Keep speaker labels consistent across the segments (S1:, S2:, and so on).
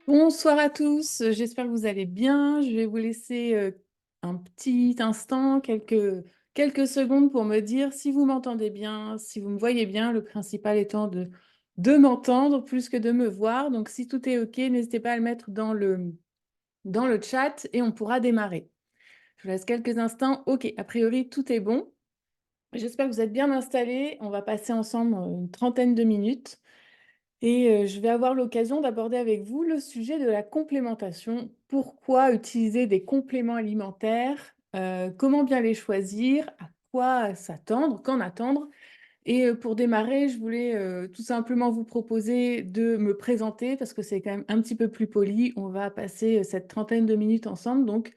S1: Bonsoir à tous, j'espère que vous allez bien. Je vais vous laisser un petit instant, quelques secondes pour me dire si vous m'entendez bien, si vous me voyez bien, le principal étant de m'entendre plus que de me voir. Donc si tout est OK, n'hésitez pas à le mettre dans le chat et on pourra démarrer. Je vous laisse quelques instants. OK, a priori, tout est bon. J'espère que vous êtes bien installés. On va passer ensemble une trentaine de minutes. Et je vais avoir l'occasion d'aborder avec vous le sujet de la complémentation. Pourquoi utiliser des compléments alimentaires? Comment bien les choisir? À quoi s'attendre? Qu'en attendre? Et pour démarrer, je voulais tout simplement vous proposer de me présenter parce que c'est quand même un petit peu plus poli. On va passer cette trentaine de minutes ensemble, donc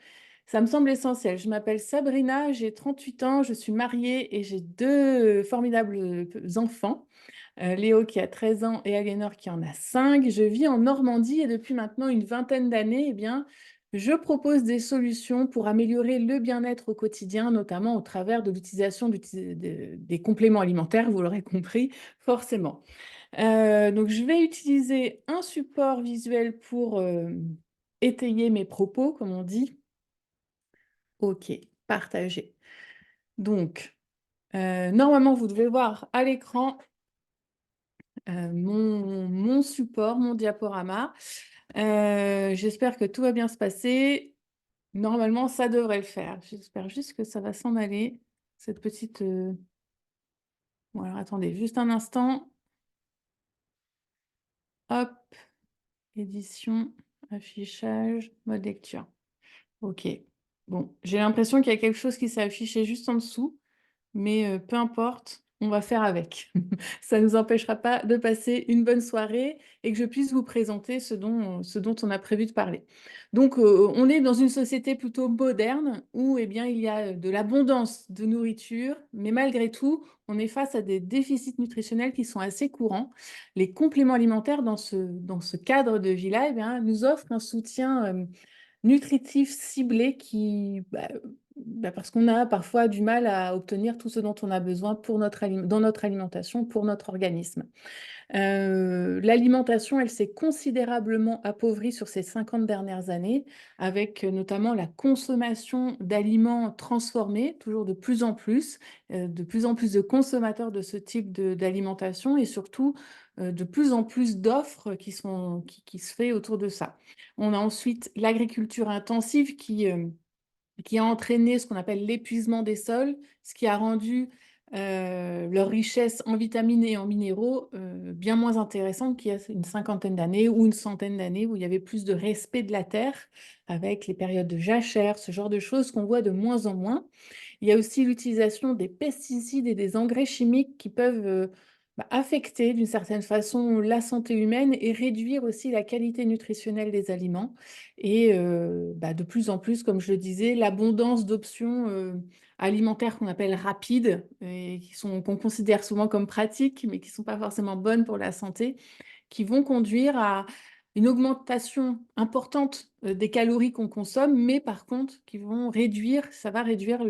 S1: ça me semble essentiel. Je m'appelle Sabrina, j'ai 38 ans, je suis mariée et j'ai deux formidables enfants. Léo qui a 13 ans et Aliénor qui en a 5. Je vis en Normandie et depuis maintenant une vingtaine d'années, eh bien, je propose des solutions pour améliorer le bien-être au quotidien, notamment au travers de l'utilisation des compléments alimentaires, vous l'aurez compris, forcément. Donc, je vais utiliser un support visuel pour étayer mes propos, comme on dit. OK, partager. Donc, normalement, vous devez voir à l'écran mon support, mon diaporama. J'espère que tout va bien se passer. Normalement, ça devrait le faire. J'espère juste que ça va s'en aller, cette petite... Bon, alors attendez, juste un instant. Hop, édition, affichage, mode lecture. OK. Bon, j'ai l'impression qu'il y a quelque chose qui s'est affiché juste en dessous. Mais peu importe, on va faire avec. Ça ne nous empêchera pas de passer une bonne soirée et que je puisse vous présenter ce dont on a prévu de parler. Donc, on est dans une société plutôt moderne où, eh bien, il y a de l'abondance de nourriture, mais malgré tout, on est face à des déficits nutritionnels qui sont assez courants. Les compléments alimentaires dans ce cadre de vie-là, eh bien, nous offrent un soutien nutritif ciblé parce qu'on a parfois du mal à obtenir tout ce dont on a besoin pour dans notre alimentation, pour notre organisme. L'alimentation, elle s'est considérablement appauvrie sur ces 50 dernières années, avec notamment la consommation d'aliments transformés, toujours de plus en plus de consommateurs de ce type d'alimentation et surtout de plus en plus d'offres qui se fait autour de ça. On a ensuite l'agriculture intensive qui a entraîné ce qu'on appelle l'épuisement des sols, ce qui a rendu leur richesse en vitamines et en minéraux bien moins intéressante qu'il y a une cinquantaine d'années ou une centaine d'années où il y avait plus de respect de la terre avec les périodes de jachère, ce genre de choses qu'on voit de moins en moins. Il y a aussi l'utilisation des pesticides et des engrais chimiques qui peuvent affecter d'une certaine façon la santé humaine et réduire aussi la qualité nutritionnelle des aliments. Et de plus en plus, comme je le disais, l'abondance d'options alimentaires qu'on appelle rapides et qu'on considère souvent comme pratiques, mais qui ne sont pas forcément bonnes pour la santé, qui vont conduire à une augmentation importante des calories qu'on consomme, mais par contre, ça va réduire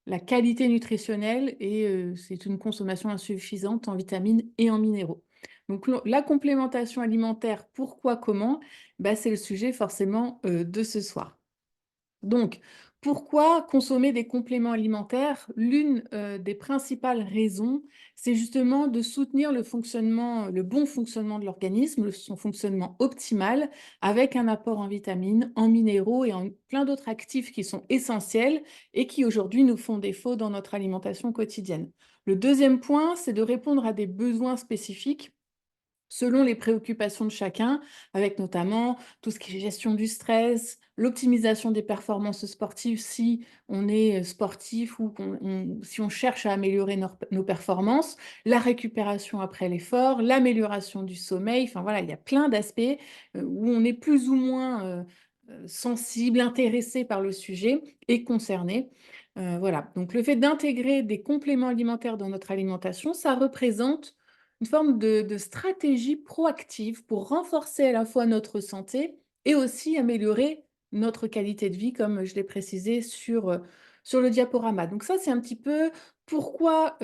S1: la qualité nutritionnelle et c'est une consommation insuffisante en vitamines et en minéraux. Donc, la complémentation alimentaire, pourquoi, comment? C'est le sujet forcément de ce soir. Donc, pourquoi consommer des compléments alimentaires? L'une des principales raisons, c'est justement de soutenir le bon fonctionnement de l'organisme, son fonctionnement optimal, avec un apport en vitamines, en minéraux et en plein d'autres actifs qui sont essentiels et qui aujourd'hui nous font défaut dans notre alimentation quotidienne. Le deuxième point, c'est de répondre à des besoins spécifiques selon les préoccupations de chacun, avec notamment tout ce qui est gestion du stress, l'optimisation des performances sportives si on est sportif ou si on cherche à améliorer nos performances, la récupération après l'effort, l'amélioration du sommeil, enfin voilà, il y a plein d'aspects où on est plus ou moins sensible, intéressé par le sujet et concerné. Voilà, donc le fait d'intégrer des compléments alimentaires dans notre alimentation, ça représente une forme de stratégie proactive pour renforcer à la fois notre santé et aussi améliorer notre qualité de vie, comme je l'ai précisé sur le diaporama. Donc ça, c'est un petit peu Pourquoi,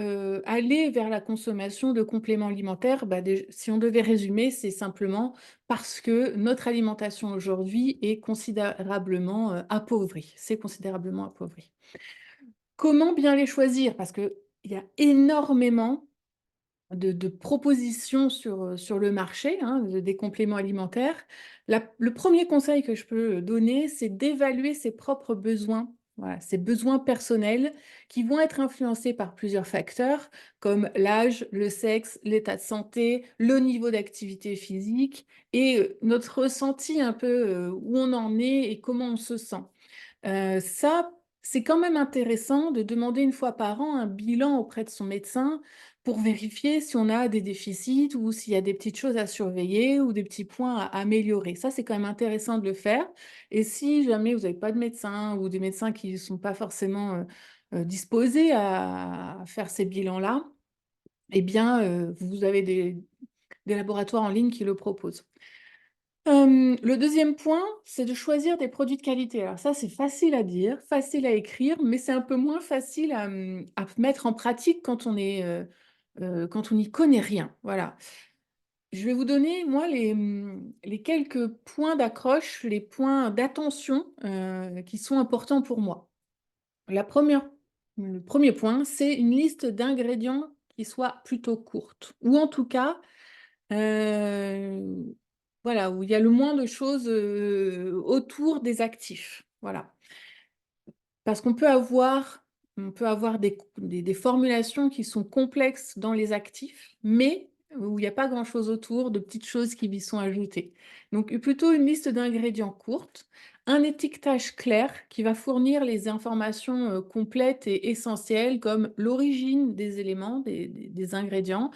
S1: aller vers la consommation de compléments alimentaires? Bah, si on devait résumer, c'est simplement parce que notre alimentation aujourd'hui est considérablement, appauvrie. C'est considérablement appauvri. Comment bien les choisir? Parce qu'il y a énormément de propositions sur le marché, hein, des compléments alimentaires. Le premier conseil que je peux donner, c'est d'évaluer ses propres besoins. Voilà, ses besoins personnels qui vont être influencés par plusieurs facteurs comme l'âge, le sexe, l'état de santé, le niveau d'activité physique et notre ressenti un peu, où on en est et comment on se sent. Ça, c'est quand même intéressant de demander une fois par an un bilan auprès de son médecin pour vérifier si on a des déficits ou s'il y a des petites choses à surveiller ou des petits points à améliorer. Ça, c'est quand même intéressant de le faire et si jamais vous n'avez pas de médecin ou des médecins qui ne sont pas forcément, disposés à faire ces bilans-là, eh bien, vous avez des laboratoires en ligne qui le proposent. Le deuxième point, c'est de choisir des produits de qualité. Alors ça, c'est facile à dire, facile à écrire, mais c'est un peu moins facile à mettre en pratique quand on n'y connaît rien. Voilà. Je vais vous donner, moi, les quelques points d'accroche, les points d'attention, qui sont importants pour moi. La première Le premier point, c'est une liste d'ingrédients qui soit plutôt courte ou en tout cas, Heu, voilà, où il y a le moins de choses, autour des actifs, voilà. Parce qu'on peut avoir des formulations qui sont complexes dans les actifs, mais où il y a pas grand-chose autour, de petites choses qui y sont ajoutées. Donc plutôt une liste d'ingrédients courte, un étiquetage clair qui va fournir les informations, complètes et essentielles comme l'origine des éléments, des ingrédients,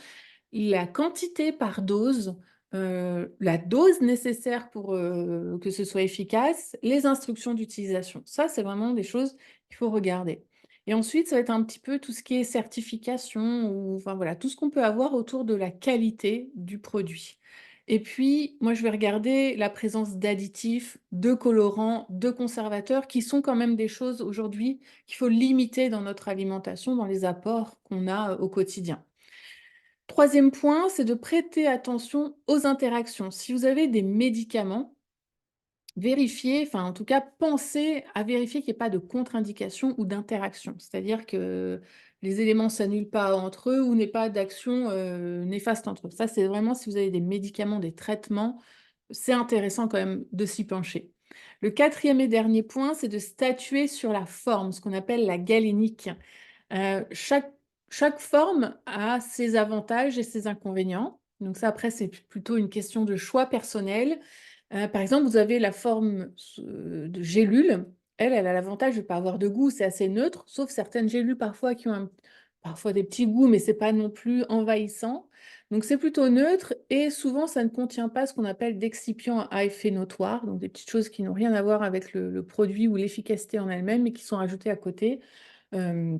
S1: la quantité par dose, la dose nécessaire pour, que ce soit efficace, les instructions d'utilisation. Ça, c'est vraiment des choses qu'il faut regarder et ensuite, ça va être un petit peu tout ce qui est certification ou enfin voilà, tout ce qu'on peut avoir autour de la qualité du produit et puis, moi, je vais regarder la présence d'additifs, de colorants, de conservateurs qui sont quand même des choses aujourd'hui qu'il faut limiter dans notre alimentation, dans les apports qu'on a, au quotidien. Troisième point, c'est de prêter attention aux interactions. Si vous avez des médicaments, vérifiez, enfin en tout cas, pensez à vérifier qu'il n'y ait pas de contre-indication ou d'interaction. C'est-à-dire que les éléments ne s'annulent pas entre eux ou n'aient pas d'action néfaste entre eux. Ça, c'est vraiment si vous avez des médicaments, des traitements, c'est intéressant quand même de s'y pencher. Le quatrième et dernier point, c'est de statuer sur la forme, ce qu'on appelle la galénique. Chaque forme a ses avantages et ses inconvénients. Donc ça, après, c'est plutôt une question de choix personnel. Par exemple, vous avez la forme de gélule. Elle a l'avantage de ne pas avoir de goût, c'est assez neutre, sauf certaines gélules parfois qui ont parfois des petits goûts, mais c'est pas non plus envahissant. Donc c'est plutôt neutre et souvent ça ne contient pas ce qu'on appelle d'excipients à effet notoire, donc des petites choses qui n'ont rien à voir avec le produit ou l'efficacité en elle-même, mais qui sont ajoutées à côté. Hem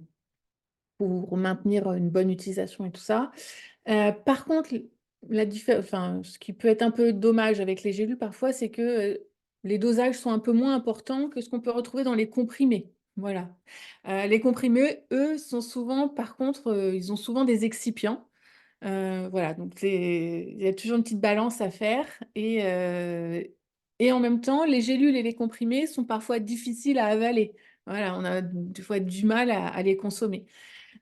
S1: pour maintenir une bonne utilisation et tout ça. Par contre, enfin, ce qui peut être un peu dommage avec les gélules parfois, c'est que, les dosages sont un peu moins importants que ce qu'on peut retrouver dans les comprimés. Voilà. Les comprimés, eux, sont souvent par contre, ils ont souvent des excipients. Voilà, donc il y a toujours une petite balance à faire et en même temps, les gélules et les comprimés sont parfois difficiles à avaler. Voilà, on a des fois du mal à les consommer.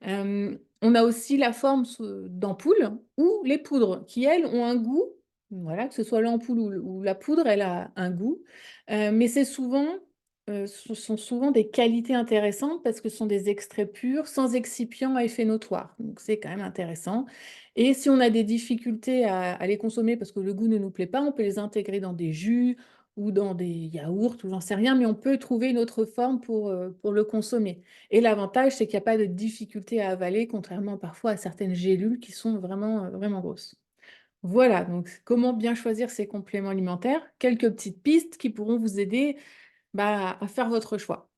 S1: On a aussi la forme d'ampoule ou les poudres qui, elles, ont un goût, voilà, que ce soit l'ampoule ou la poudre, elle a un goût, mais ce sont souvent des qualités intéressantes parce que ce sont des extraits purs, sans excipients à effet notoire, donc c'est quand même intéressant et si on a des difficultés à les consommer parce que le goût ne nous plaît pas, on peut les intégrer dans des jus ou dans des yaourts ou j'en sais rien, mais on peut trouver une autre forme pour le consommer. Et l'avantage, c'est qu'il y a pas de difficulté à avaler, contrairement parfois à certaines gélules qui sont vraiment, vraiment grosses. Voilà, donc comment bien choisir ses compléments alimentaires? Quelques petites pistes qui pourront vous aider, bah, à faire votre choix.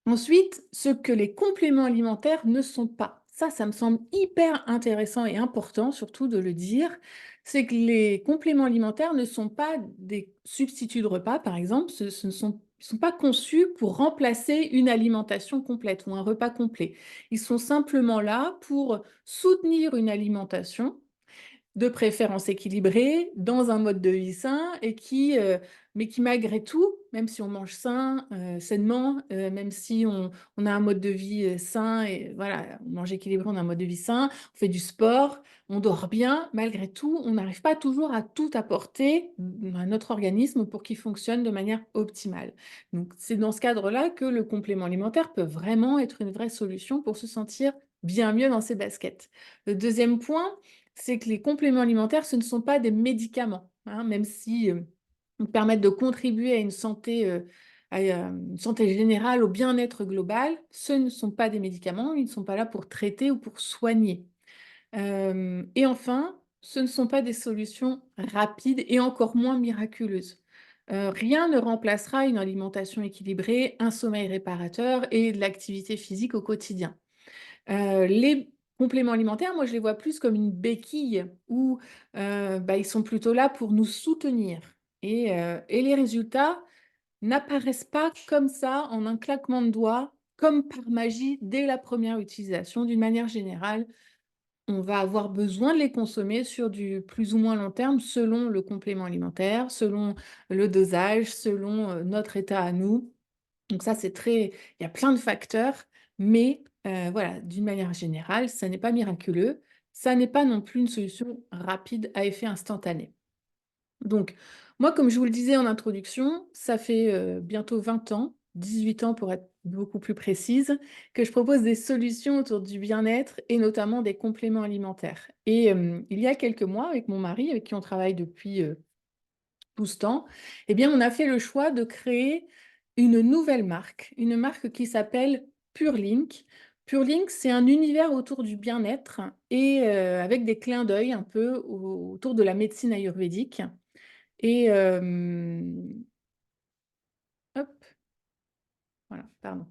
S1: Ensuite, ce que les compléments alimentaires ne sont pas. Ça me semble hyper intéressant et important surtout de le dire, c'est que les compléments alimentaires ne sont pas des substituts de repas, par exemple, ce ne sont sont pas conçus pour remplacer une alimentation complète ou un repas complet. Ils sont simplement là pour soutenir une alimentation de préférence équilibrée, dans un mode de vie sain et mais qui malgré tout, même si on mange sain, sainement, même si on a un mode de vie, sain et voilà, on mange équilibré, on a un mode de vie sain, on fait du sport, on dort bien, malgré tout, on n'arrive pas toujours à tout apporter, à notre organisme pour qu'il fonctionne de manière optimale. Donc c'est dans ce cadre-là que le complément alimentaire peut vraiment être une vraie solution pour se sentir bien mieux dans ses baskets. Le deuxième point, c'est que les compléments alimentaires, ce ne sont pas des médicaments, hein, même si ils permettent de contribuer à une santé générale, au bien-être global. Ce ne sont pas des médicaments, ils ne sont pas là pour traiter ou pour soigner. Et enfin, ce ne sont pas des solutions rapides et encore moins miraculeuses. Rien ne remplacera une alimentation équilibrée, un sommeil réparateur et de l'activité physique au quotidien. Les compléments alimentaires, moi, je les vois plus comme une béquille où, ils sont plutôt là pour nous soutenir et les résultats n'apparaissent pas comme ça, en un claquement de doigts, comme par magie, dès la première utilisation. D'une manière générale, on va avoir besoin de les consommer sur du plus ou moins long terme, selon le complément alimentaire, selon le dosage, selon, notre état à nous. Donc ça, c'est très il y a plein de facteurs, mais voilà, d'une manière générale, ça n'est pas miraculeux. Ça n'est pas non plus une solution rapide à effet instantané. Donc moi, comme je vous le disais en introduction, ça fait, bientôt 20 ans, 18 ans pour être beaucoup plus précise, que je propose des solutions autour du bien-être et notamment des compléments alimentaires. Et il y a quelques mois, avec mon mari, avec qui on travaille depuis, tout ce temps, eh bien, on a fait le choix de créer une nouvelle marque, une marque qui s'appelle PureLink. PureLink, c'est un univers autour du bien-être et avec des clins d'œil un peu autour de la médecine ayurvédique. Et hop, voilà, pardon.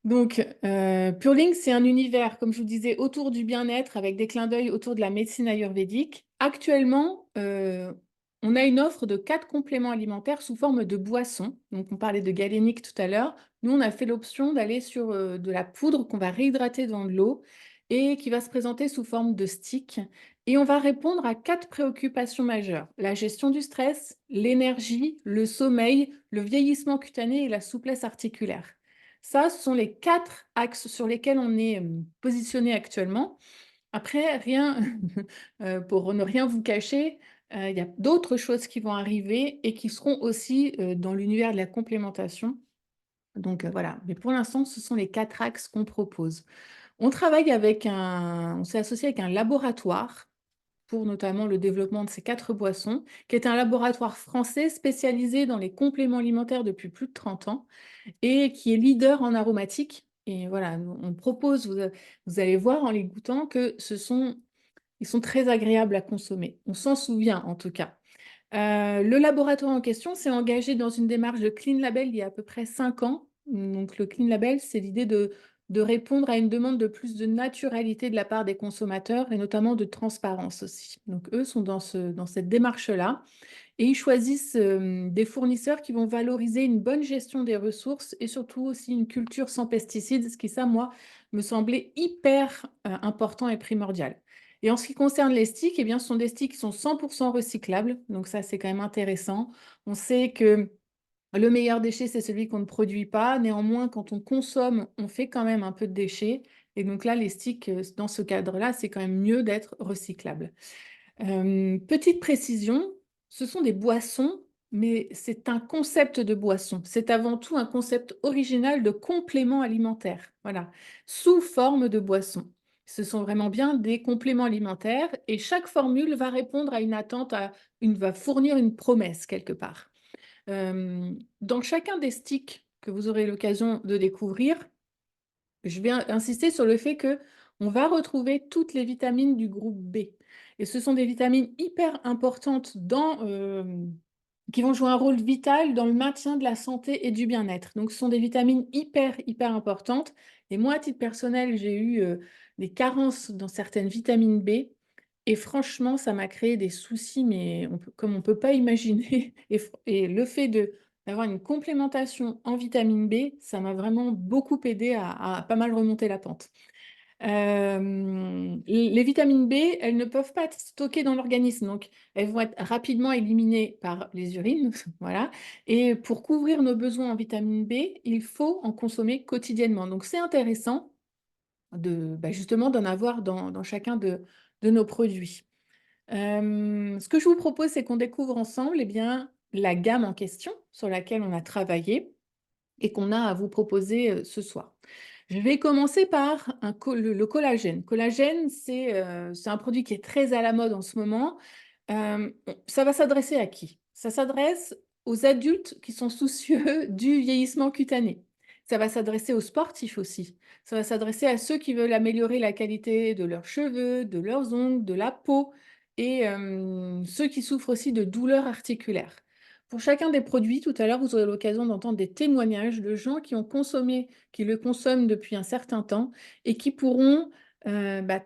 S1: Donc, Purling, c'est un univers, comme je vous disais, autour du bien-être, avec des clins d'œil autour de la médecine ayurvédique. Actuellement, on a une offre de 4 compléments alimentaires sous forme de boissons. Donc, on parlait de galénique tout à l'heure. Nous, on a fait l'option d'aller sur de la poudre qu'on va réhydrater dans de l'eau et qui va se présenter sous forme de stick. Et on va répondre à 4 préoccupations majeures: la gestion du stress, l'énergie, le sommeil, le vieillissement cutané et la souplesse articulaire. Ça, ce sont les 4 axes sur lesquels on est, positionné actuellement. Après, rien, pour ne rien vous cacher, il y a d'autres choses qui vont arriver et qui seront aussi, dans l'univers de la complémentation. Donc, voilà. Mais pour l'instant, ce sont les 4 axes qu'on propose. On s'est associé avec un laboratoire pour notamment le développement de ces 4 boissons, qui est un laboratoire français spécialisé dans les compléments alimentaires depuis plus de 30 ans et qui est leader en aromatique. Et voilà, on propose, vous allez voir en les goûtant que ils sont très agréables à consommer. On s'en souvient en tout cas. Le laboratoire en question s'est engagé dans une démarche de Clean Label il y a à peu près 5 ans. Donc le Clean Label, c'est l'idée de répondre à une demande de plus de naturalité de la part des consommateurs et notamment de transparence aussi. Donc eux sont dans cette démarche-là. Et ils choisissent des fournisseurs qui vont valoriser une bonne gestion des ressources et surtout aussi une culture sans pesticides, ce qui, ça, moi, me semblait hyper important et primordial. Et en ce qui concerne les sticks, eh bien, ce sont des sticks qui sont 100% recyclables. Donc ça, c'est quand même intéressant. On sait que le meilleur déchet, c'est celui qu'on ne produit pas. Néanmoins, quand on consomme, on fait quand même un peu de déchets. Et donc là, les sticks, dans ce cadre-là, c'est quand même mieux d'être recyclables. Petite précision, ce sont des boissons, mais c'est un concept de boisson. C'est avant tout un concept original de complément alimentaire, voilà, sous forme de boisson. Ce sont vraiment bien des compléments alimentaires et chaque formule va répondre à une attente, va fournir une promesse quelque part. Dans chacun des sticks que vous aurez l'occasion de découvrir, je vais insister sur le fait que on va retrouver toutes les vitamines du groupe B. Et ce sont des vitamines hyper importantes qui vont jouer un rôle vital dans le maintien de la santé et du bien-être. Donc, ce sont des vitamines hyper, hyper importantes. Et moi, à titre personnel, j'ai eu des carences dans certaines vitamines B. Et franchement, ça m'a créé des soucis, mais comme on ne peut pas imaginer. Et le fait d'avoir une complémentation en vitamine B, ça m'a vraiment beaucoup aidé à pas mal remonter la pente. Les vitamines B, elles ne peuvent pas être stockées dans l'organisme, donc elles vont être rapidement éliminées par les urines, voilà. Et pour couvrir nos besoins en vitamine B, il faut en consommer quotidiennement. Donc c'est intéressant justement d'en avoir dans chacun de nos produits. Ce que je vous propose, c'est qu'on découvre ensemble, eh bien, la gamme en question sur laquelle on a travaillé et qu'on a à vous proposer, ce soir. Je vais commencer par le collagène. Collagène, c'est un produit qui est très à la mode en ce moment. Ça va s'adresser à qui? Ça s'adresse aux adultes qui sont soucieux du vieillissement cutané. Ça va s'adresser aux sportifs aussi. Ça va s'adresser à ceux qui veulent améliorer la qualité de leurs cheveux, de leurs ongles, de la peau et ceux qui souffrent aussi de douleurs articulaires. Pour chacun des produits, tout à l'heure, vous aurez l'occasion d'entendre des témoignages de gens qui le consomment depuis un certain temps et qui pourront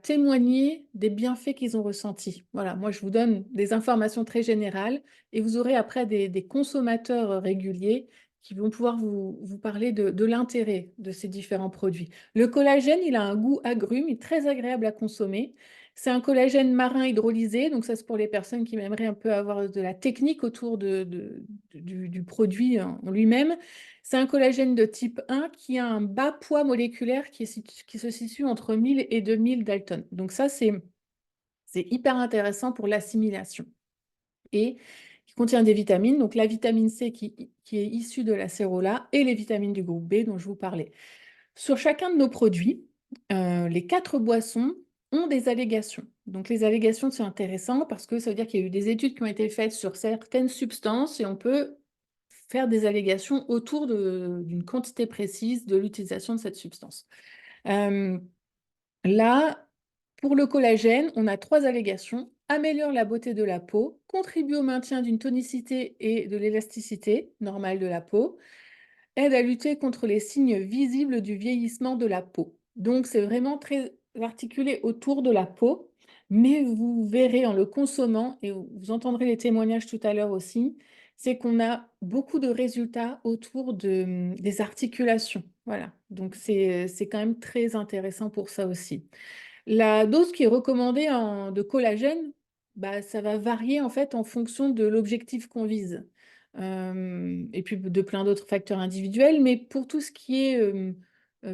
S1: témoigner des bienfaits qu'ils ont ressentis. Voilà, moi je vous donne des informations très générales et vous aurez après des consommateurs réguliers qui vont pouvoir vous parler de l'intérêt de ces différents produits. Le collagène, il a un goût agrume, il est très agréable à consommer. C'est un collagène marin hydrolysé, donc ça c'est pour les personnes qui aimeraient un peu avoir de la technique autour du produit en lui-même. C'est un collagène de type 1 qui a un bas poids moléculaire qui se situe entre 1000 et 2000 Dalton. Donc ça, c'est hyper intéressant pour l'assimilation. Et qui contient des vitamines, donc la vitamine C qui est issue de la cérola et les vitamines du groupe B dont je vous parlais. Sur chacun de nos produits, les 4 boissons ont des allégations. Donc les allégations, c'est intéressant parce que ça veut dire qu'il y a eu des études qui ont été faites sur certaines substances et on peut faire des allégations autour d'une quantité précise de l'utilisation de cette substance. Euh, Là, pour le collagène, on a 3 allégations. Améliore la beauté de la peau, contribue au maintien d'une tonicité et de l'élasticité normale de la peau, aide à lutter contre les signes visibles du vieillissement de la peau. Donc, c'est vraiment très articulé autour de la peau, mais vous verrez en le consommant, et vous entendrez les témoignages tout à l'heure aussi, c'est qu'on a beaucoup de résultats autour des articulations. Voilà, donc c'est quand même très intéressant pour ça aussi. La dose qui est recommandée de collagène, ça va varier en fait en fonction de l'objectif qu'on vise. Et puis de plein d'autres facteurs individuels, mais pour tout ce qui est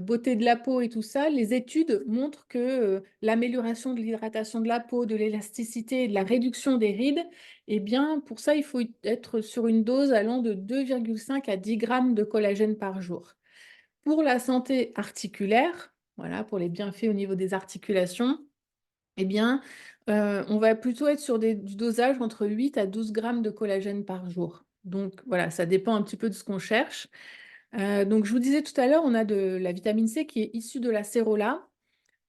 S1: beauté de la peau et tout ça, les études montrent que l'amélioration de l'hydratation de la peau, de l'élasticité et de la réduction des rides, eh bien pour ça, il faut être sur une dose allant de 2,5 à 10 grammes de collagène par jour. Pour la santé articulaire, voilà, pour les bienfaits au niveau des articulations, eh bien, on va plutôt être sur du dosage entre 8 à 12 grammes de collagène par jour. Donc voilà, ça dépend un petit peu de ce qu'on cherche. Donc je vous disais tout à l'heure, on a de la vitamine C qui est issue de la cérola.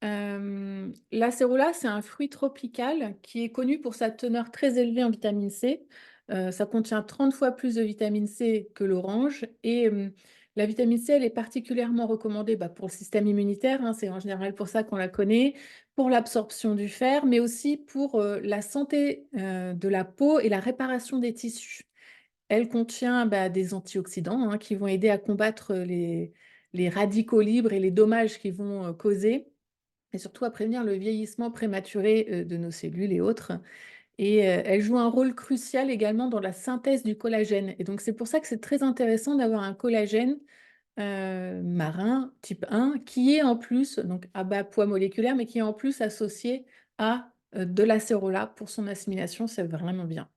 S1: L'acérola, c'est un fruit tropical qui est connu pour sa teneur très élevée en vitamine C. Ça contient 30 fois plus de vitamine C que l'orange. Et la vitamine C, elle est particulièrement recommandée pour le système immunitaire, hein, c'est en général pour ça qu'on la connaît, pour l'absorption du fer, mais aussi pour la santé de la peau et la réparation des tissus. Elle contient des antioxydants, hein, qui vont aider à combattre les radicaux libres et les dommages qu'ils vont causer et surtout à prévenir le vieillissement prématuré de nos cellules et autres. Et elle joue un rôle crucial également dans la synthèse du collagène. Et donc c'est pour ça que c'est très intéressant d'avoir un collagène marin type 1 qui est en plus, donc à bas poids moléculaire, mais qui est en plus associé à de l'acérola pour son assimilation, c'est vraiment bien.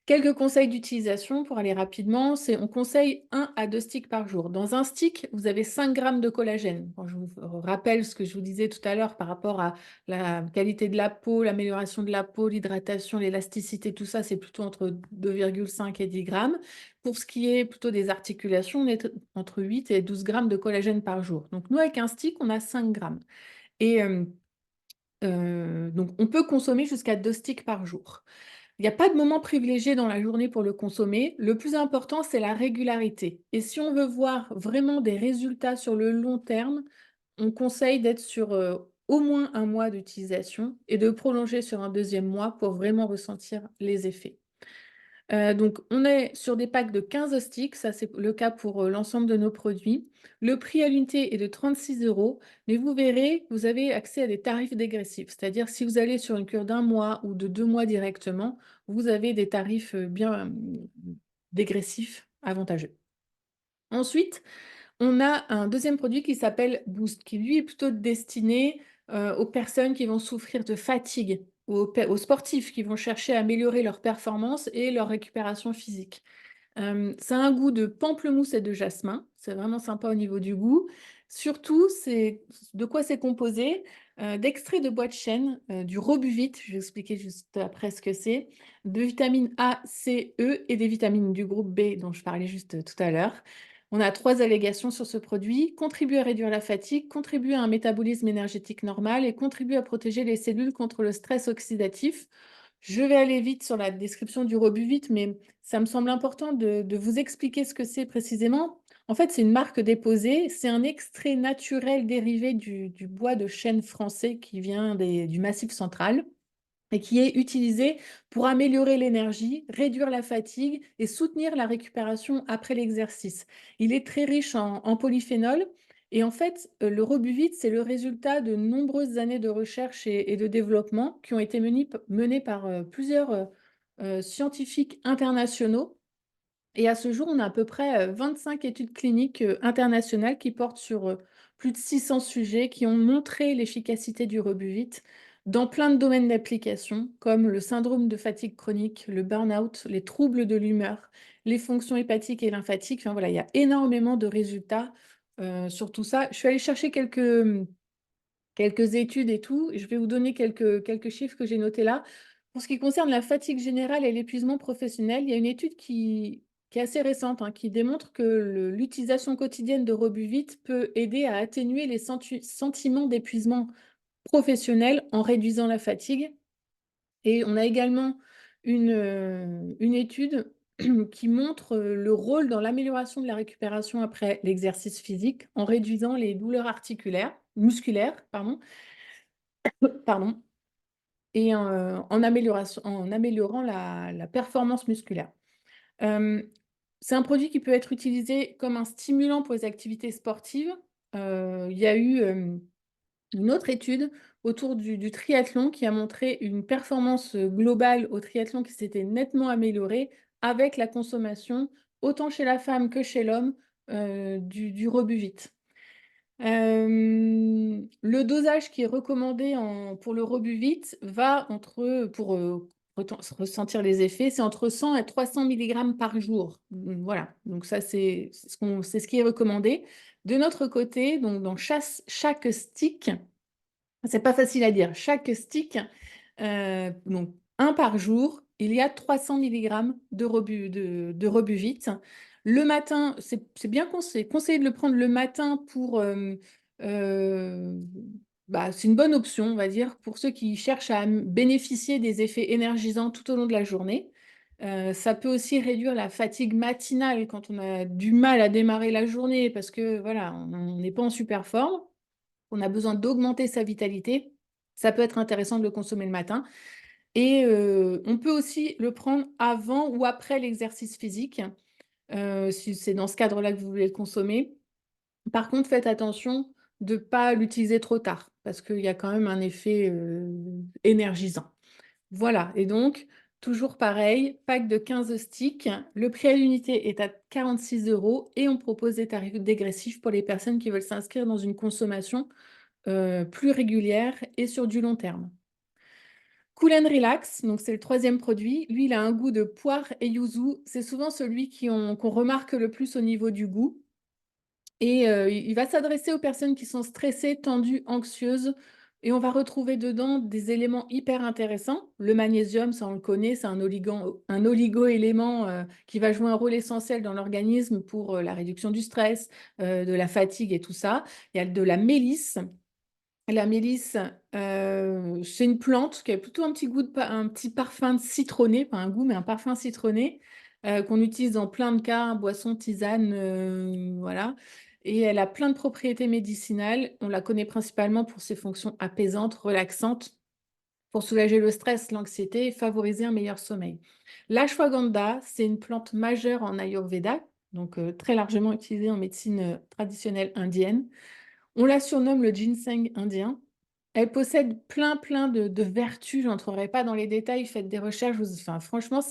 S1: Quelques conseils d'utilisation pour aller rapidement, c'est on conseille 1 à 2 sticks par jour. Dans un stick, vous avez 5 grammes de collagène. Bon, je vous rappelle ce que je vous disais tout à l'heure par rapport à la qualité de la peau, l'amélioration de la peau, l'hydratation, l'élasticité, tout ça, c'est plutôt entre 2,5 et 10 grammes. Pour ce qui est plutôt des articulations, on est entre 8 et 12 grammes de collagène par jour. Donc nous, avec un stick, on a 5 grammes. Et donc on peut consommer jusqu'à 2 sticks par jour. Il n'y a pas de moment privilégié dans la journée pour le consommer. Le plus important, c'est la régularité. Et si on veut voir vraiment des résultats sur le long terme, on conseille d'être sur au moins un mois d'utilisation et de prolonger sur un deuxième mois pour vraiment ressentir les effets. Donc, on est sur des packs de 15 sticks, ça c'est le cas pour l'ensemble de nos produits. Le prix à l'unité est de 36 euros, mais vous verrez, vous avez accès à des tarifs dégressifs. C'est-à-dire, si vous allez sur une cure d'un mois ou de 2 mois directement, vous avez des tarifs bien dégressifs, avantageux. Ensuite, on a un deuxième produit qui s'appelle Boost, qui lui est plutôt destiné aux personnes qui vont souffrir de fatigue, ou aux sportifs qui vont chercher à améliorer leur performance et leur récupération physique. Ça a un goût de pamplemousse et de jasmin. C'est vraiment sympa au niveau du goût. Surtout, c'est de quoi c'est composé? D'extrait de bois de chêne, du robuvite, je vais expliquer juste après ce que c'est, de vitamines A, C, E et des vitamines du groupe B dont je parlais juste tout à l'heure. On a 3 allégations sur ce produit: contribue à réduire la fatigue, contribue à un métabolisme énergétique normal et contribue à protéger les cellules contre le stress oxydatif. Je vais aller vite sur la description du Robuvit, mais ça me semble important de vous expliquer ce que c'est précisément. En fait, c'est une marque déposée, c'est un extrait naturel dérivé du bois de chêne français qui vient du Massif central et qui est utilisé pour améliorer l'énergie, réduire la fatigue et soutenir la récupération après l'exercice. Il est très riche en polyphénol et en fait, le Rebuvit, c'est le résultat de nombreuses années de recherche et de développement qui ont été menées par plusieurs scientifiques internationaux. Et à ce jour, on a à peu près 25 études cliniques internationales qui portent sur plus de 600 sujets qui ont montré l'efficacité du Rebuvit dans plein de domaines d'application, comme le syndrome de fatigue chronique, le burn-out, les troubles de l'humeur, les fonctions hépatiques et lymphatiques. Enfin voilà, il y a énormément de résultats sur tout ça. Je suis allée chercher quelques études et tout. Je vais vous donner quelques chiffres que j'ai notés là. Pour ce qui concerne la fatigue générale et l'épuisement professionnel, il y a une étude qui est assez récente, hein, qui démontre que l'utilisation quotidienne de Rebuvit peut aider à atténuer les sentiments d'épuisement professionnel en réduisant la fatigue. Et on a également une étude qui montre le rôle dans l'amélioration de la récupération après l'exercice physique en réduisant les douleurs musculaires, pardon, et en améliorant la performance musculaire. C'est un produit qui peut être utilisé comme un stimulant pour les activités sportives. Il y a eu une autre étude autour du triathlon qui a montré une performance globale au triathlon qui s'était nettement améliorée avec la consommation, autant chez la femme que chez l'homme, du Rebuvit. Le dosage qui est recommandé pour le Rebuvit va pour ressentir les effets, c'est entre 100 et 300 mg par jour. Voilà, donc ça c'est ce qui est recommandé. De notre côté, donc dans chaque stick, c'est pas facile à dire, chaque stick, donc un par jour, il y a 300 mg de Rebuvit. Le matin, c'est bien conseillé de le prendre le matin euh, c'est une bonne option, on va dire, pour ceux qui cherchent à bénéficier des effets énergisants tout au long de la journée. Ça peut aussi réduire la fatigue matinale quand on a du mal à démarrer la journée parce que voilà, on n'est pas en super forme. On a besoin d'augmenter sa vitalité. Ça peut être intéressant de le consommer le matin. Et on peut aussi le prendre avant ou après l'exercice physique, si c'est dans ce cadre-là que vous voulez le consommer. Par contre, faites attention de ne pas l'utiliser trop tard, parce qu'il y a quand même un effet énergisant. Voilà, et donc, toujours pareil, pack de 15 sticks. Le prix à l'unité est à 46 euros et on propose des tarifs dégressifs pour les personnes qui veulent s'inscrire dans une consommation plus régulière et sur du long terme. Cool and Relax, donc c'est le troisième produit. Lui, il a un goût de poire et yuzu. C'est souvent celui qu'on remarque le plus au niveau du goût. Et il va s'adresser aux personnes qui sont stressées, tendues, anxieuses. Et on va retrouver dedans des éléments hyper intéressants. Le magnésium, ça on le connaît, c'est un oligo-élément qui va jouer un rôle essentiel dans l'organisme pour la réduction du stress, de la fatigue et tout ça. Il y a de la mélisse. La mélisse, c'est une plante qui a plutôt un petit goût un petit parfum citronné, pas un goût, mais un parfum citronné, qu'on utilise dans plein de cas, boissons, tisanes, voilà. Et elle a plein de propriétés médicinales. On la connaît principalement pour ses fonctions apaisantes, relaxantes. pour soulager le stress, l'anxiété et favoriser un meilleur sommeil. L'ashwagandha, c'est une plante majeure en Ayurveda, donc très largement utilisée en médecine traditionnelle indienne. On la surnomme le ginseng indien. Elle possède plein de vertus, je n'entrerai pas dans les détails, faites des recherches, enfin, franchement,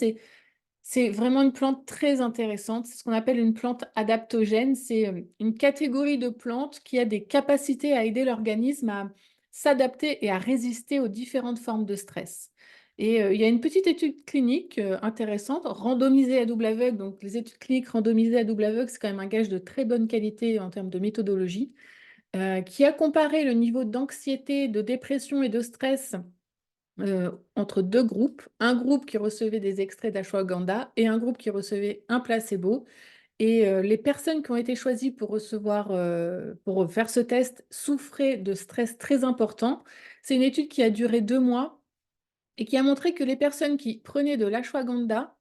S1: c'est vraiment une plante très intéressante. C'est ce qu'on appelle une plante adaptogène. C'est une catégorie de plantes qui a des capacités à aider l'organisme à s'adapter et à résister aux différentes formes de stress. Et il y a une petite étude clinique intéressante, randomisée à double aveugle. Donc, les études cliniques randomisées à double aveugle, c'est quand même un gage de très bonne qualité en termes de méthodologie, qui a comparé le niveau d'anxiété, de dépression et de stress entre deux groupes, un groupe qui recevait des extraits d'ashwagandha et un groupe qui recevait un placebo. Et les personnes qui ont été choisies pour pour faire ce test souffraient de stress très important. C'est une étude qui a duré 2 mois et qui a montré que les personnes qui prenaient de l'ashwagandha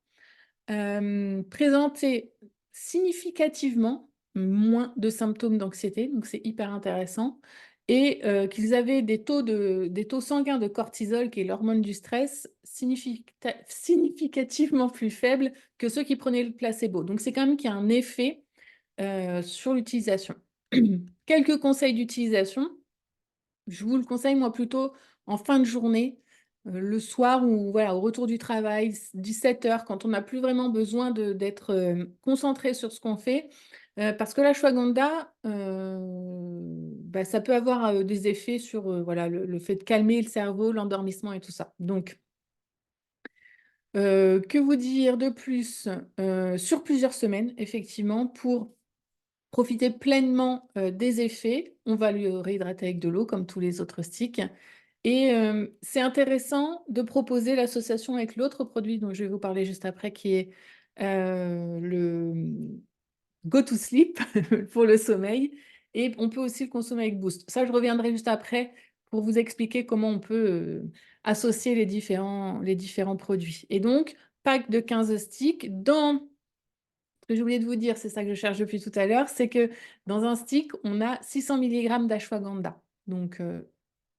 S1: présentaient significativement moins de symptômes d'anxiété, donc c'est hyper intéressant, et qu'ils avaient des taux sanguins de cortisol, qui est l'hormone du stress, significativement plus faibles que ceux qui prenaient le placebo. Donc c'est quand même qu'il y a un effet sur l'utilisation. Quelques conseils d'utilisation. Je vous le conseille, moi, plutôt en fin de journée, le soir ou voilà, au retour du travail, 17 h, quand on n'a plus vraiment besoin d'être concentré sur ce qu'on fait. Parce que l'ashwagandha, bah, ça peut avoir des effets sur voilà, le fait de calmer le cerveau, l'endormissement et tout ça. Donc, que vous dire de plus? Sur plusieurs semaines, effectivement, pour profiter pleinement des effets, on va le réhydrater avec de l'eau, comme tous les autres sticks. Et c'est intéressant de proposer l'association avec l'autre produit dont je vais vous parler juste après, qui est le Go to Sleep pour le sommeil. Et on peut aussi le consommer avec Boost. Ça, je reviendrai juste après pour vous expliquer comment on peut associer les différents produits. Et donc, pack de 15 sticks. Dans ce que j'ai oublié de vous dire, c'est ça que je cherche depuis tout à l'heure, c'est que dans un stick, on a 600 mg d'ashwagandha. Donc,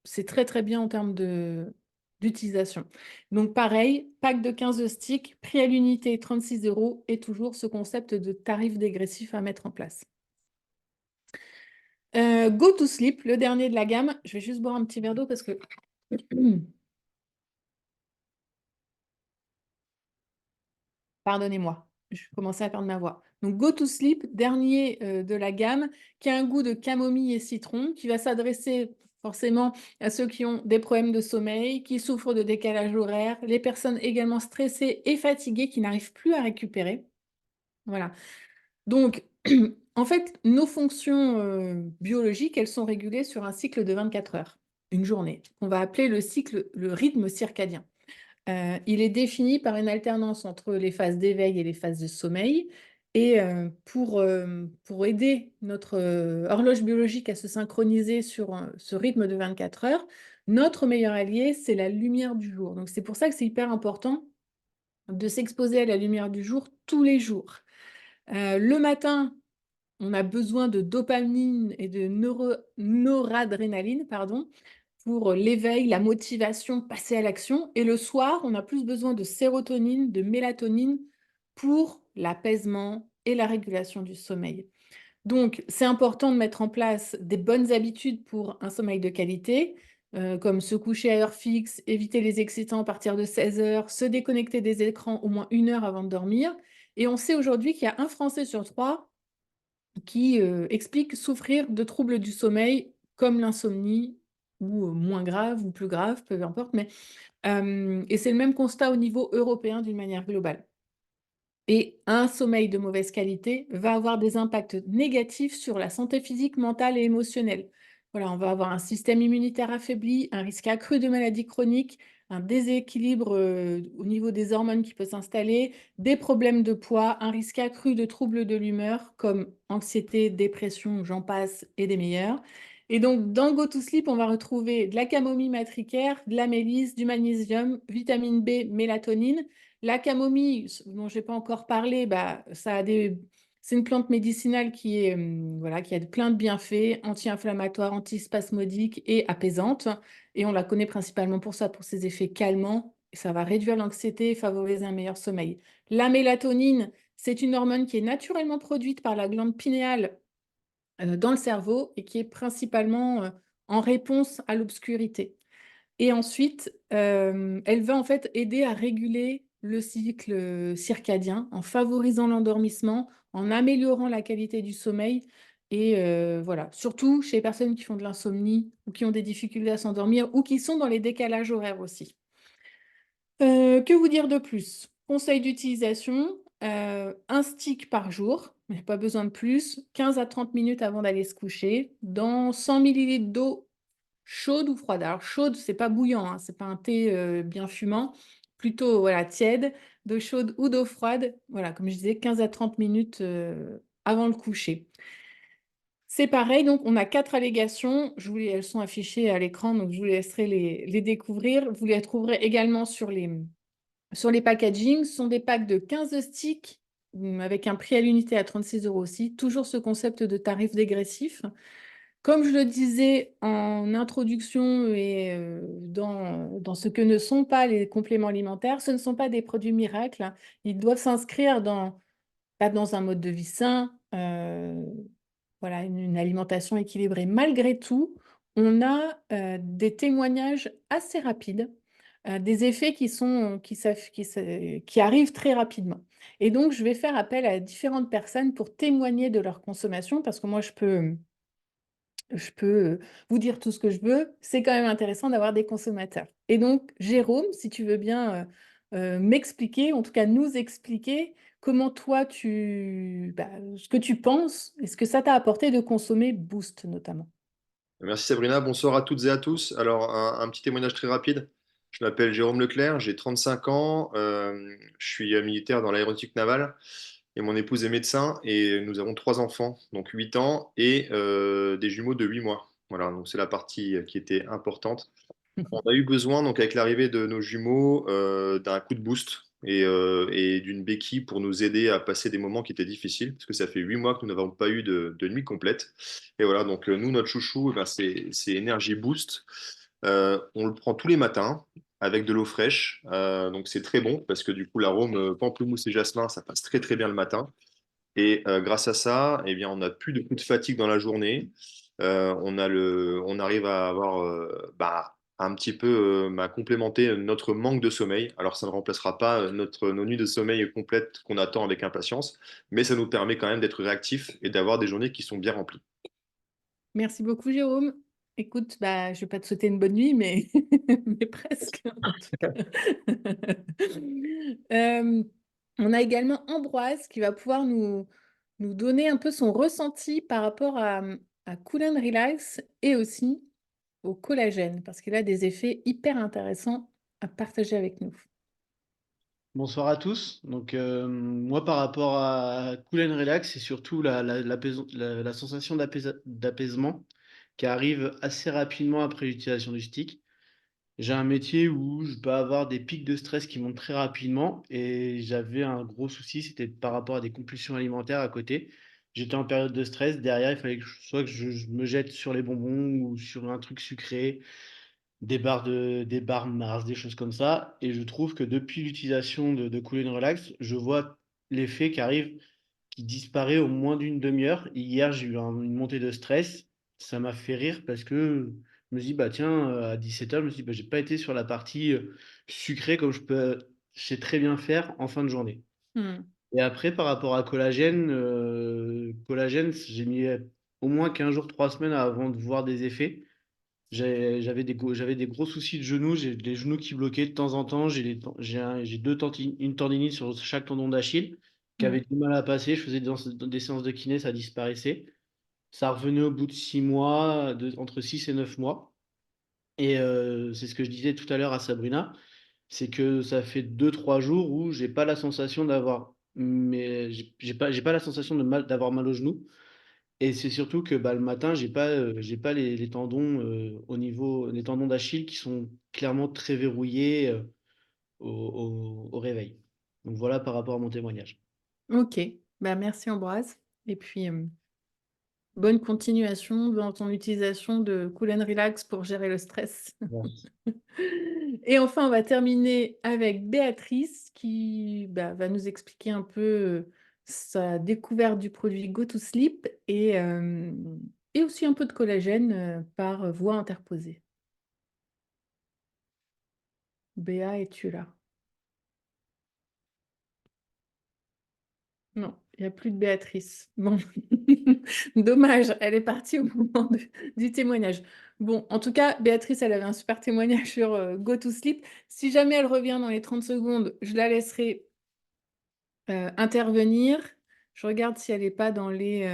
S1: c'est très bien en termes d'utilisation. Donc pareil, pack de 15 sticks, prix à l'unité 36 € et toujours ce concept de tarif dégressif à mettre en place. Go to Sleep, le dernier de la gamme. Je vais juste boire un petit verre d'eau parce que pardonnez-moi, je commençais à perdre ma voix. Donc, Go to Sleep, dernier de la gamme, qui a un goût de camomille et citron, qui va s'adresser forcément à ceux qui ont des problèmes de sommeil, qui souffrent de décalage horaire, les personnes également stressées et fatiguées qui n'arrivent plus à récupérer. Voilà. Donc, en fait, nos fonctions biologiques, elles sont régulées sur un cycle de 24 heures, une journée, qu'on va appeler le rythme circadien. Il est défini par une alternance entre les phases d'éveil et les phases de sommeil. Et pour aider notre horloge biologique à se synchroniser sur ce rythme de 24 heures, notre meilleur allié, c'est la lumière du jour. Donc c'est pour ça que c'est hyper important de s'exposer à la lumière du jour tous les jours. Le matin, on a besoin de dopamine et de noradrénaline, pardon, pour l'éveil, la motivation, passer à l'action. Et le soir, on a plus besoin de sérotonine, de mélatonine pour l'apaisement et la régulation du sommeil. Donc, c'est important de mettre en place des bonnes habitudes pour un sommeil de qualité, comme se coucher à heure fixe, éviter les excitants à partir de 16 heures, se déconnecter des écrans au moins 1 heure avant de dormir. Et on sait aujourd'hui qu'il y a un Français sur 3 qui explique souffrir de troubles du sommeil comme l'insomnie ou moins grave ou plus grave, peu importe. Et c'est le même constat au niveau européen d'une manière globale. Et un sommeil de mauvaise qualité va avoir des impacts négatifs sur la santé physique, mentale et émotionnelle. Voilà, on va avoir un système immunitaire affaibli, un risque accru de maladies chroniques, un déséquilibre au niveau des hormones qui peut s'installer, des problèmes de poids, un risque accru de troubles de l'humeur comme anxiété, dépression, j'en passe et des meilleurs. Et donc, dans Go to Sleep, on va retrouver de la camomille matricaire, de la mélisse, du magnésium, vitamine B, mélatonine. La camomille, dont je n'ai pas encore parlé, bah, ça a C'est une plante médicinale qui est, voilà, qui a plein de bienfaits, anti-inflammatoire, antispasmodique et apaisante. Et on la connaît principalement pour ça, pour ses effets calmants. Ça va réduire l'anxiété et favoriser un meilleur sommeil. La mélatonine, c'est une hormone qui est naturellement produite par la glande pinéale dans le cerveau et qui est principalement en réponse à l'obscurité. Et ensuite, elle va en fait aider à réguler le cycle circadien en favorisant l'endormissement, en améliorant la qualité du sommeil et voilà, surtout chez les personnes qui font de l'insomnie ou qui ont des difficultés à s'endormir ou qui sont dans les décalages horaires aussi. Que vous dire de plus? Conseil d'utilisation, 1 stick par jour, mais pas besoin de plus, 15 à 30 minutes avant d'aller se coucher, dans 100 millilitres d'eau chaude ou froide? Alors chaude, c'est pas bouillant, hein, c'est pas un thé, bien fumant, plutôt voilà tiède, d'eau chaude ou d'eau froide, voilà, comme je disais 15 à 30 minutes, avant le coucher. C'est pareil, donc on a 4 allégations, elles sont affichées à l'écran, donc je vous laisserai les découvrir. Vous les trouverez également sur les packagings. Ce sont des packs de 15 sticks, avec un prix à l'unité à 36 € aussi, toujours ce concept de tarif dégressif. Comme je le disais en introduction et dans ce que ne sont pas les compléments alimentaires, ce ne sont pas des produits miracles, hein. Ils doivent s'inscrire pas dans un mode de vie sain, voilà, une alimentation équilibrée. Malgré tout, on a des témoignages assez rapides, des effets qui arrivent très rapidement. Et donc, je vais faire appel à différentes personnes pour témoigner de leur consommation, parce que moi, je peux vous dire tout ce que je veux, c'est quand même intéressant d'avoir des consommateurs. Et donc, Jérôme, si tu veux bien m'expliquer, en tout cas nous expliquer, comment toi, ce que tu penses et ce que ça t'a apporté de consommer Boost notamment.
S2: Merci Sabrina, bonsoir à toutes et à tous. Alors, un petit témoignage très rapide. Je m'appelle Jérôme Leclerc, j'ai 35 ans, je suis militaire dans l'aéronautique navale et mon épouse est médecin et nous avons 3 enfants, donc 8 ans et des jumeaux de 8 mois. Voilà, donc c'est la partie qui était importante. On a eu besoin, donc avec l'arrivée de nos jumeaux, d'un coup de boost et d'une béquille pour nous aider à passer des moments qui étaient difficiles, parce que ça fait 8 mois que nous n'avons pas eu de nuit complète. Et voilà, donc nous, notre chouchou, eh ben, c'est Energy Boost. On le prend tous les matins avec de l'eau fraîche. Donc c'est très bon, parce que du coup, l'arôme pamplemousse et jasmin, ça passe très très bien le matin. Et grâce à ça, eh bien, on n'a plus de coups de fatigue dans la journée. On arrive à avoir un petit peu complémenter notre manque de sommeil. Alors, ça ne remplacera pas nos nuits de sommeil complètes qu'on attend avec impatience, mais ça nous permet quand même d'être réactifs et d'avoir des journées qui sont bien remplies.
S1: Merci beaucoup, Jérôme. Écoute, je ne vais pas te souhaiter une bonne nuit, mais, mais presque, en tout cas. Euh, on a également Ambroise qui va pouvoir nous donner un peu son ressenti par rapport à Cool and Relax et aussi au collagène, parce qu'il a des effets hyper intéressants à partager avec nous.
S3: Bonsoir à tous. Moi, par rapport à Cool and Relax, c'est surtout la sensation d'apaisement qui arrive assez rapidement après l'utilisation du stick. J'ai un métier où je peux avoir des pics de stress qui montent très rapidement et j'avais un gros souci, c'était par rapport à des compulsions alimentaires à côté. J'étais en période de stress, derrière, il fallait soit que je me jette sur les bonbons ou sur un truc sucré, des barres Mars, des choses comme ça. Et je trouve que depuis l'utilisation de Cool and Relax, je vois l'effet qui arrive, qui disparaît au moins d'une demi-heure. Hier, j'ai eu une montée de stress. Ça m'a fait rire parce que je me dis, bah tiens, à 17h, je me suis dit, bah, j'ai pas été sur la partie sucrée comme je sais très bien faire en fin de journée.
S1: Hmm.
S3: Et après, par rapport à collagène, j'ai mis au moins 15 jours, 3 semaines avant de voir des effets. J'avais des gros soucis de genoux, j'ai les genoux qui bloquaient de temps en temps, j'ai une tendinite sur chaque tendon d'Achille qui
S1: Hmm.
S3: avait du mal à passer, je faisais des séances de kiné, ça disparaissait. Ça revenait au bout de 6 mois, entre 6 et 9 mois. Et c'est ce que je disais tout à l'heure à Sabrina, c'est que ça fait 2 3 jours où j'ai pas la sensation j'ai pas la sensation d'avoir mal au genou. Et c'est surtout que bah, le matin, j'ai pas les tendons les tendons d'Achille qui sont clairement très verrouillés au réveil. Donc voilà par rapport à mon témoignage.
S1: Ok. Bah, merci Ambroise. Et puis, bonne continuation dans ton utilisation de Cool and Relax pour gérer le stress.
S3: Merci.
S1: Et enfin, on va terminer avec Béatrice qui bah, va nous expliquer un peu sa découverte du produit Go to Sleep et aussi un peu de collagène par voie interposée. Béa, es-tu là? Non, il n'y a plus de Béatrice. Bon, dommage, elle est partie au moment du témoignage. Bon, en tout cas, Béatrice, elle avait un super témoignage sur Go to Sleep. Si jamais elle revient dans les 30 secondes, je la laisserai intervenir. Je regarde si elle n'est pas dans les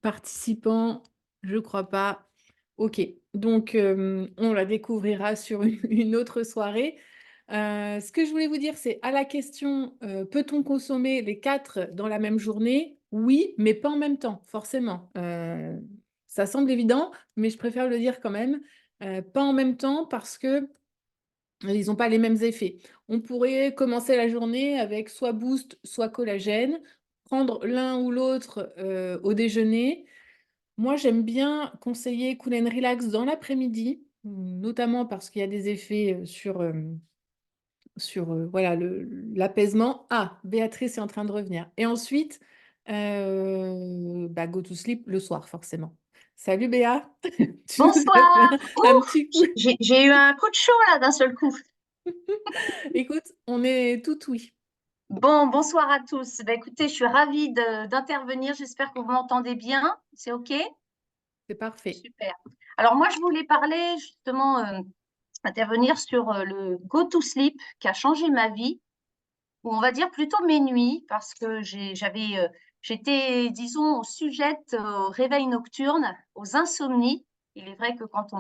S1: participants. Je crois pas. Ok, donc on la découvrira sur une autre soirée. Ce que je voulais vous dire, c'est à la question peut-on consommer les 4 dans la même journée? Oui, mais pas en même temps, forcément. Ça semble évident, mais je préfère le dire quand même. Pas en même temps parce que ils n'ont pas les mêmes effets. On pourrait commencer la journée avec soit boost, soit collagène, prendre l'un ou l'autre au déjeuner. Moi, j'aime bien conseiller Cool and Relax dans l'après-midi, notamment parce qu'il y a des effets sur voilà, l'apaisement. Ah, Béatrice est en train de revenir. Et ensuite, bah, Go to Sleep le soir, forcément. Salut Béa, tu nous as fait
S4: Bonsoir.
S1: un
S4: Ouf,
S1: petit coup.
S4: j'ai eu un coup de chaud là d'un seul coup.
S1: Écoute, on est tout oui.
S4: Bon, bonsoir à tous. Ben, écoutez, je suis ravie d'intervenir. J'espère que vous m'entendez bien. C'est OK?
S1: C'est parfait.
S4: Super. Alors moi, je voulais parler justement, intervenir sur le Go to Sleep qui a changé ma vie, ou on va dire plutôt mes nuits, parce que j'étais, disons, sujette au réveil nocturne, aux insomnies. Il est vrai que quand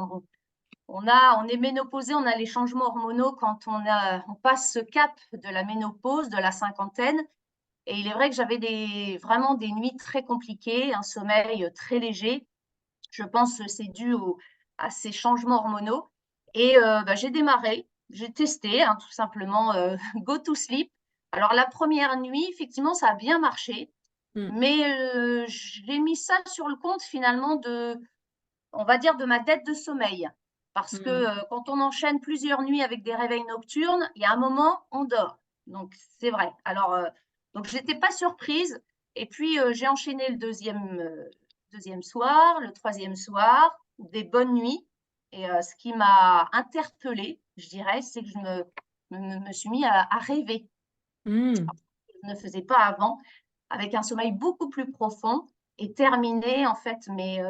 S4: on est ménopausé, on a les changements hormonaux quand on passe ce cap de la ménopause, de la cinquantaine. Et il est vrai que j'avais vraiment des nuits très compliquées, un sommeil très léger. Je pense que c'est dû à ces changements hormonaux. Et bah, j'ai testé hein, tout simplement Go to Sleep. Alors la première nuit, effectivement, ça a bien marché,
S1: Mm,
S4: mais j'ai mis ça sur le compte finalement on va dire, de ma dette de sommeil. Parce que
S1: mm,
S4: quand on enchaîne plusieurs nuits avec des réveils nocturnes, il y a un moment, on dort. Donc, c'est vrai. Alors, donc, je n'étais pas surprise. Et puis, j'ai enchaîné le deuxième soir, le troisième soir, des bonnes nuits. Et ce qui m'a interpellée, je dirais, c'est que je me suis mis à rêver.
S1: mm,
S4: Je ne faisais pas avant, avec un sommeil beaucoup plus profond et terminer, en fait, mes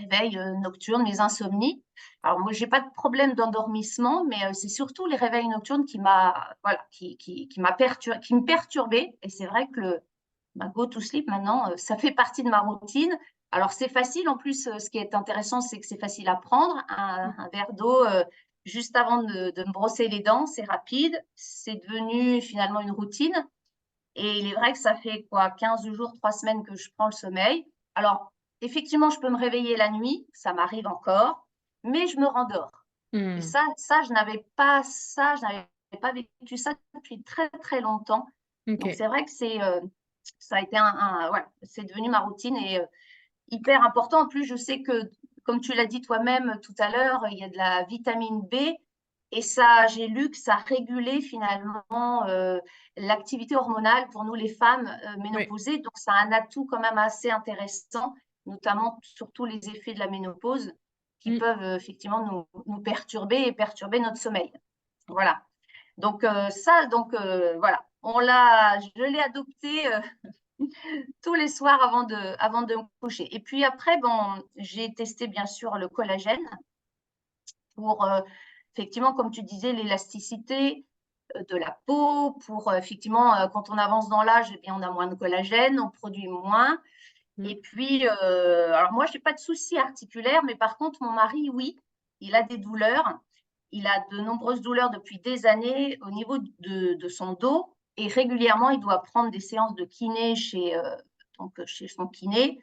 S4: réveils nocturnes, mes insomnies. Alors moi, j'ai pas de problème d'endormissement, mais c'est surtout les réveils nocturnes voilà, qui me perturbaient. Et c'est vrai que ma Go to Sleep maintenant, ça fait partie de ma routine. Alors c'est facile, en plus, ce qui est intéressant, c'est que c'est facile à prendre. Un verre d'eau juste avant de me brosser les dents, c'est rapide. C'est devenu finalement une routine. Et il est vrai que ça fait quoi, 15 jours, 3 semaines que je prends le sommeil. Alors, effectivement, je peux me réveiller la nuit, ça m'arrive encore, mais je me rendors. Et
S1: mm.
S4: je n'avais pas vécu ça depuis très, très longtemps. Donc,
S1: Ok.
S4: c'est vrai que ça a été voilà, c'est devenu ma routine et hyper important. En plus, je sais que, comme tu l'as dit toi-même tout à l'heure, il y a de la vitamine B et ça, j'ai lu que ça régulait finalement l'activité hormonale pour nous les femmes
S1: Oui.
S4: ménopausées. Donc, ça a un atout quand même assez intéressant, notamment surtout les effets de la ménopause qui
S1: Mm.
S4: peuvent effectivement nous perturber et perturber notre sommeil. Voilà. Donc, voilà. Je l'ai adopté tous les soirs avant de me coucher. Et puis après, bon, j'ai testé bien sûr le collagène pour effectivement, comme tu disais, l'élasticité de la peau, pour effectivement, quand on avance dans l'âge, eh bien, on a moins de collagène, on produit moins. Et
S1: Mm.
S4: puis, alors moi, je n'ai pas de soucis articulaires, mais par contre, mon mari, oui, il a des douleurs. Il a de nombreuses douleurs depuis des années au niveau de son dos et régulièrement, il doit prendre des séances de kiné chez son kiné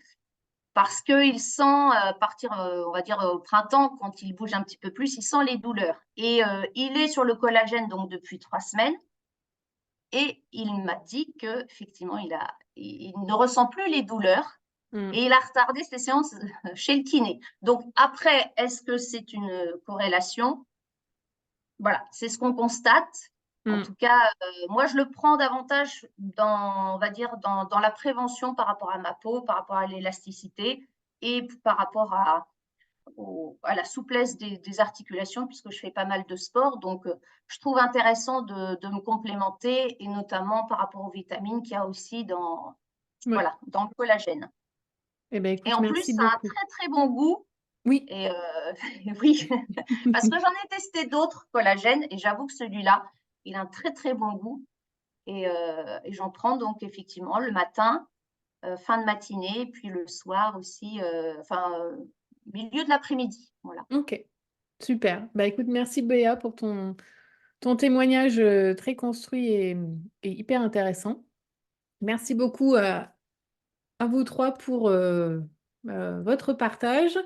S4: parce qu'il sent partir, on va dire au printemps, quand il bouge un petit peu plus, il sent les douleurs. Et il est sur le collagène donc depuis 3 semaines. et il m'a dit qu'effectivement, il ne ressent plus les douleurs et il a retardé ses séances chez le kiné. Donc après, est-ce que c'est une corrélation? Voilà, c'est ce qu'on constate. En
S1: Mm.
S4: tout cas, moi, je le prends davantage on va dire, dans la prévention par rapport à ma peau, par rapport à l'élasticité et par rapport à la souplesse des articulations, puisque je fais pas mal de sport. Donc, je trouve intéressant de me complémenter, et notamment par rapport aux vitamines qu'il y a aussi
S1: Ouais.
S4: voilà, dans le collagène.
S1: Eh ben,
S4: Et
S1: écoute,
S4: en plus,
S1: merci
S4: ça a un
S1: beaucoup.
S4: très, très bon goût.
S1: Oui.
S4: Et oui, parce que j'en ai testé d'autres collagènes, et j'avoue que celui-là, il a un très, très bon goût. Et j'en prends donc effectivement le matin, fin de matinée, et puis le soir aussi, milieu de l'après-midi. Voilà.
S1: Ok, super. Bah écoute, merci Béa pour ton témoignage très construit et hyper intéressant. Merci beaucoup à vous trois pour votre partage.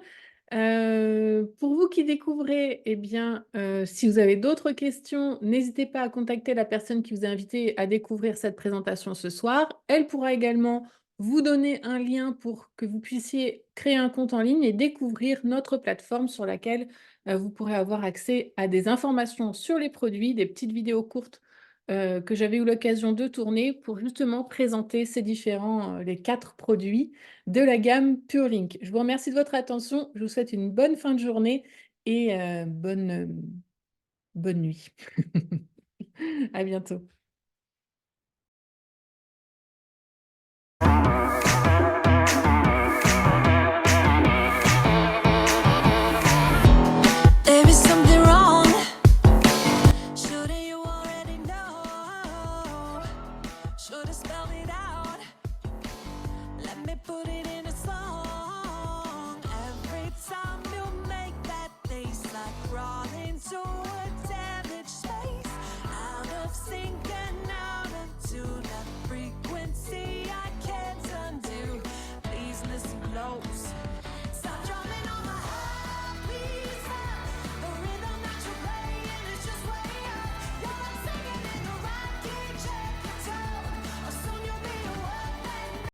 S1: Pour vous qui découvrez, eh bien, si vous avez d'autres questions, n'hésitez pas à contacter la personne qui vous a invité à découvrir cette présentation ce soir. Elle pourra également vous donner un lien pour que vous puissiez créer un compte en ligne et découvrir notre plateforme sur laquelle vous pourrez avoir accès à des informations sur les produits, des petites vidéos courtes que j'avais eu l'occasion de tourner pour justement présenter les 4 produits de la gamme PureLink. Je vous remercie de votre attention. Je vous souhaite une bonne fin de journée et bonne nuit. À bientôt.